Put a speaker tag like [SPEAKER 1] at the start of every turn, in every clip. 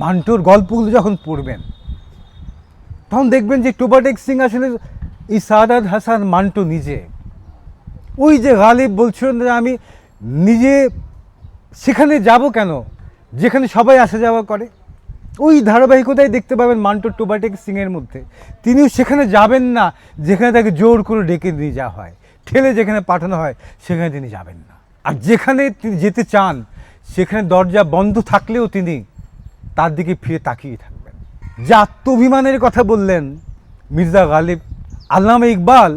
[SPEAKER 1] মান্টোর গল্পগুলো যখন পড়বেন তখন দেখবেন যে টোবাটেক সিং আসলে এই সাদাত হাসান মান্টো নিজে, ওই যে গালিব বলছিলেন যে আমি নিজে সেখানে যাব কেন যেখানে সবাই আসা যাওয়া করে, ওই ধারাবাহিকতাই দেখতে পাবেন মান্টোর টোবাটেক সিংয়ের মধ্যে। তিনিও সেখানে যাবেন না যেখানে তাকে জোর করে ডেকে নিয়ে যাওয়া হয়, ঠেলে যেখানে পাঠানো হয় সেখানে তিনি যাবেন না। আর যেখানে তিনি যেতে চান সেখানে দরজা বন্ধ থাকলেও তিনি তার দিকে ফিরে তাকিয়ে থাকবেন। যে আত্মাভিমানের কথা বললেন মির্জা গালিব, আল্লামা ইকবাল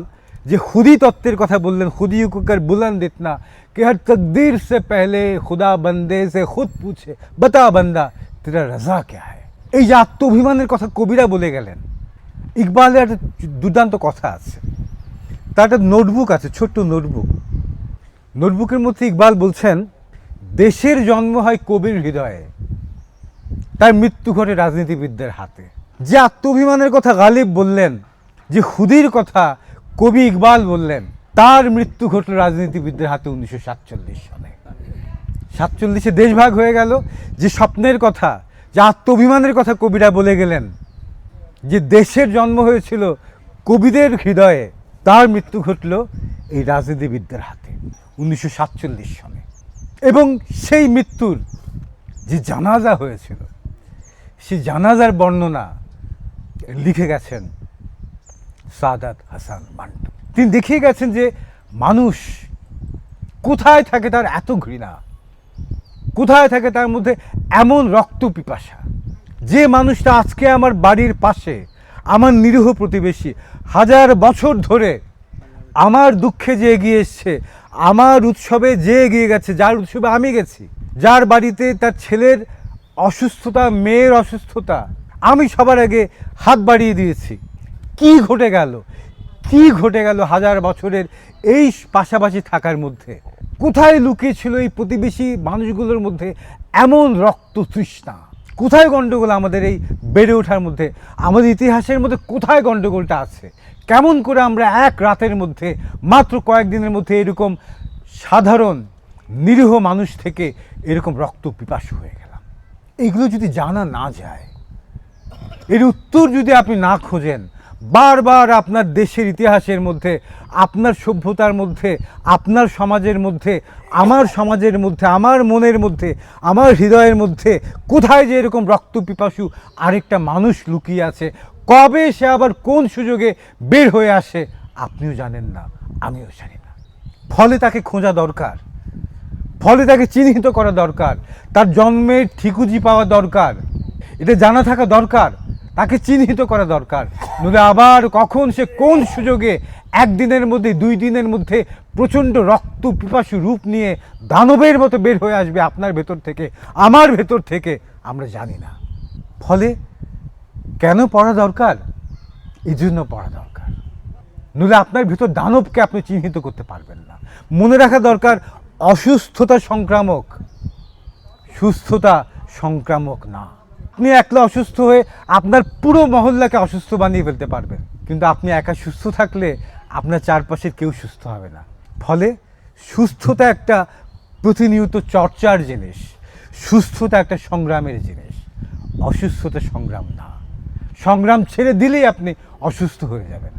[SPEAKER 1] যে খুদি তত্ত্বের কথা বললেন, খুদি को कर बुलंद इतना कि हर तकदीर से पहले खुदा बंदे से खुद पूछे बता बंदा तेरा रजा क्या है। এই যে আত্মাভিমানের কথা কবিরা বলে গেলেন, ইকবালের একটা দুর্দান্ত কথা আছে, তার একটা নোটবুক আছে, ছোট্ট নোটবুক। নোটবুকের মধ্যে ইকবাল বলছেন দেশের জন্ম হয় কবির হৃদয়ে, তার মৃত্যু ঘটে রাজনীতিবিদদের হাতে। যে আত্মাভিমানের কথা গালিব বললেন, যে খুদির কথা কবি ইকবাল বললেন, তার মৃত্যু ঘটল রাজনীতিবিদদের হাতে 1947 সালে। 47-এ দেশভাগ হয়ে গেল। যে স্বপ্নের কথা, যে আত্মাভিমানের কথা কবিরা বলে গেলেন, যে দেশের জন্ম হয়েছিল কবিদের হৃদয়ে, তার মৃত্যু ঘটল এই রাজনীতিবিদদের হাতে 1947 সালে। এবং সেই মৃত্যুর যে জানাজা হয়েছিল, সেই জানাজার বর্ণনা লিখে গেছেন সাদাত হাসান মান্টো। তিনি দেখিয়ে গেছেন যে মানুষ কোথায় থাকে তার এত ঘৃণা, কোথায় থাকে তার মধ্যে এমন রক্ত পিপাসা। যে মানুষটা আজকে আমার বাড়ির পাশে, আমার নিরীহ প্রতিবেশী, 1000 বছর ধরে আমার দুঃখে যে এগিয়ে এসছে, আমার উৎসবে যে এগিয়ে গেছে, যার উৎসবে আমি গেছি, যার বাড়িতে তার ছেলের অসুস্থতা, মেয়ের অসুস্থতা, আমি সবার আগে হাত বাড়িয়ে দিয়েছি। কি ঘটে গেল, কি ঘটে গেল 1000 বছরের এই পাশাপাশি থাকার মধ্যে? কোথায় লুকিয়ে ছিল এই প্রতিবেশী মানুষগুলোর মধ্যে এমন রক্ত তৃষ্ণা? কোথায় গণ্ডগোল আমাদের এই বেড়ে ওঠার মধ্যে? আমাদের ইতিহাসের মধ্যে কোথায় গণ্ডগোলটা আছে? কেমন করে আমরা এক রাতের মধ্যে, মাত্র কয়েকদিনের মধ্যে এরকম সাধারণ নিরীহ মানুষ থেকে এরকম রক্ত পিপাসু হয়ে গেলাম? এগুলো যদি জানা না যায়, এর উত্তর যদি আপনি না খোঁজেন, বারবার আপনার দেশের ইতিহাসের মধ্যে, আপনার সভ্যতার মধ্যে, আপনার সমাজের মধ্যে, আমার সমাজের মধ্যে, আমার মনের মধ্যে, আমার হৃদয়ের মধ্যে কোথায় যে এরকম রক্ত পিপাসু আরেকটা মানুষ লুকিয়ে আছে, কবে সে আবার কোন সুযোগে বের হয়ে আসে, আপনিও জানেন না, আমিও জানি না। ফলে তাকে খোঁজা দরকার, ফলে তাকে চিহ্নিত করা দরকার, তার জন্মের ঠিকুজি পাওয়া দরকার, এটা জানা থাকা দরকার, তাকে চিহ্নিত করা দরকার। নইলে আবার কখন সে কোন সুযোগে একদিনের মধ্যে, 2 দিনের মধ্যে প্রচণ্ড রক্ত পিপাসু রূপ নিয়ে দানবের মতো বের হয়ে আসবে আপনার ভেতর থেকে, আমার ভেতর থেকে, আমরা জানি না। ফলে কেন পড়া দরকার? এই জন্য পড়া দরকার, নইলে আপনার ভেতর দানবকে আপনি চিহ্নিত করতে পারবেন না। মনে রাখা দরকার, অসুস্থতা সংক্রামক, সুস্থতা সংক্রামক না। আপনি একলা অসুস্থ হয়ে আপনার পুরো মহল্লাকে অসুস্থ বানিয়ে ফেলতে পারবেন, কিন্তু আপনি একা সুস্থ থাকলে আপনার চারপাশের কেউ সুস্থ হবে না। ফলে সুস্থতা একটা প্রতিনিয়ত চর্চার জিনিস, সুস্থতা একটা সংগ্রামের জিনিস, অসুস্থতা সংগ্রাম না। সংগ্রাম ছেড়ে দিলেই আপনি অসুস্থ হয়ে যাবেন।